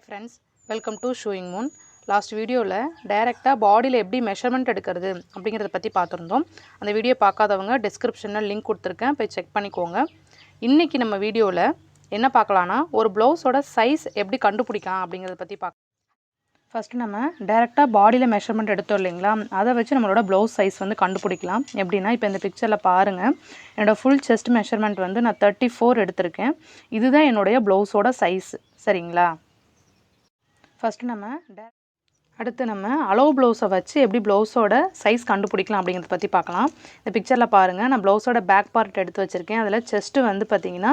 friends, welcome to Sewingmoon. Last video la direct body la eppadi measurement எடுக்கிறது அப்படிங்கறத பத்தி பாத்துறோம். அந்த வீடியோ பார்க்காதவங்க descriptionல லிங்க் கொடுத்திருக்கேன் போய் செக் பண்ணிக்கோங்க. இன்னைக்கு நம்ம வீடியோல என்ன பார்க்கலாம்னா ஒரு ப்ளவுஸோட சைஸ் எப்படி கண்டுபிடிக்கலாம் அப்படிங்கறத பத்தி பார்க்கலாம். First நம்ம டைரக்ட்டா பாடில மெஷர்மென்ட் எடுத்தோம் இல்லீங்களா அத வச்சு நம்மளோட ப்ளவுஸ் சைஸ் வந்து கண்டுபிடிக்கலாம். எப்படினா இப்போ இந்த பிக்சர்ல பாருங்க. என்னோட full chest measurement வந்து நான் 34 எடுத்துர்க்கேன். இதுதான் என்னோட ப்ளவுஸோட சைஸ். சரிங்களா? First நம்ம அடுத்து நம்ம அளவு ப்ளவுஸை வச்சு எப்படி ப்ளவுஸோட சைஸ் கண்டுபிடிக்கலாம் அப்படிங்கறத பத்தி பார்க்கலாம். இந்த பிக்சர்ல பாருங்க நான் ப்ளவுஸோட பேக் பார்ட் எடுத்து வச்சிருக்கேன். அதுல செஸ்ட் வந்து பாத்தீங்கன்னா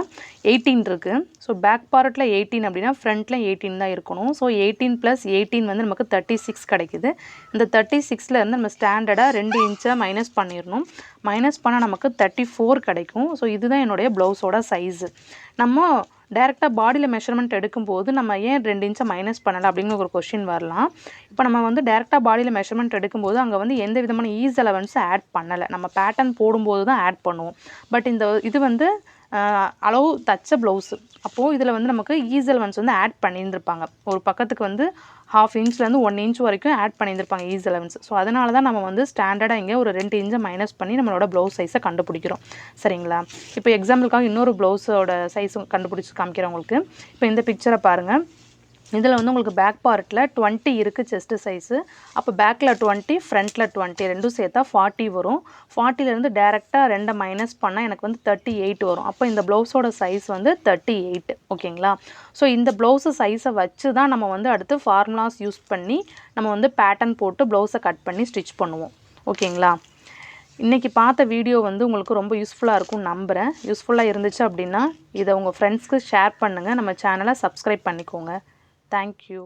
18 இருக்கு. சோ பேக் பார்ட்ல 18 அப்படினா ஃப்ரண்ட்ல 18 தான் இருக்கணும். சோ 18 + 18 வந்து நமக்கு 36 கிடைக்குது. இந்த 36ல இருந்து நம்ம ஸ்டாண்டர்டா 2 இன்ச்சை மைனஸ் பண்ணிரணும். மைனஸ் பண்ணா நமக்கு 34 கிடைக்கும். சோ இதுதான் என்னோட ப்ளவுஸோட சைஸ். நம்ம டைரக்ட்டா பாடில மெஷர்மென்ட் எடுக்கும்போது நம்ம ஏன் 2 இன்ச்சை மைனஸ் பண்ணல அப்படிங்கிற ஒரு क्वेश्चन வரலாம். இப்போ நம்ம வந்து டைரக்ட்டா பாடில மெஷர்மென்ட் எடுக்கும்போது அங்க வந்து எந்த விதமான ஈஸ் அலவன்ஸ் ஆட் பண்ணல. நம்ம பேட்டர்ன் போடும்போது தான் ஆட் பண்ணுவோம். பட் இது வந்து அளவு தச்ச ப்ளவுஸ். அப்போ இதுல வந்து நமக்கு ஈஸ் அலவன்ஸ் வந்து ஆட் பண்ணியிருந்திருப்பாங்க. ஒரு பக்கத்துக்கு வந்து 1/2 இன்ச்ல இருந்து 1 இன்ச் வரைக்கும் ஆட் பண்ணியிருந்திருப்பாங்க ஈஸ் அலவன்ஸ். சோ அதனால தான் நம்ம வந்து ஸ்டாண்டர்டா இங்க ஒரு 2 இன்ச்சை மைனஸ் பண்ணி நம்மளோட ப்ளவுஸ் சைஸை கண்டுபிடிக்கிறோம். சரிங்களா? இப்போ எக்ஸாம்பிளுக்காக இன்னொரு ப்ளவுஸோட சைஸ் கண்டுபிடிச்சு காமிக்கிறேன் உங்களுக்கு. இப்போ இந்த பிக்சரை பாருங்க. இதுல வந்து உங்களுக்கு பேக் பார்ட்ல 20 இருக்கு செஸ்ட் சைஸ். அப்ப பேக்ல 20 ஃப்ரண்ட்ல 20 ரெண்டும் சேர்த்தா 40 வரும். 40ல இருந்து டைரக்ட்டா 2 மைனஸ் பண்ணா எனக்கு வந்து 38 வரும். அப்ப இந்த ப்ளவுஸோட சைஸ் வந்து 38. ஓகேங்களா? சோ இந்த ப்ளவுஸ் சைஸை வச்சு தான் நம்ம வந்து அடுத்து ஃபார்முலாஸ் யூஸ் பண்ணி நம்ம வந்து பேட்டர்ன் போட்டு ப்ளவுஸை கட் பண்ணி ஸ்டிட்ச் பண்ணுவோம். ஓகேங்களா? இன்னைக்கு பார்த்த வீடியோ வந்து உங்களுக்கு ரொம்ப யூஸ்ஃபுல்லா இருக்கும் நம்புறேன். யூஸ்ஃபுல்லா இருந்துச்சு அப்படினா இத உங்க ஃப்ரெண்ட்ஸ்க்கு ஷேர் பண்ணுங்க. நம்ம சேனலை சப்ஸ்கிரைப் பண்ணிக்கோங்க. Thank you.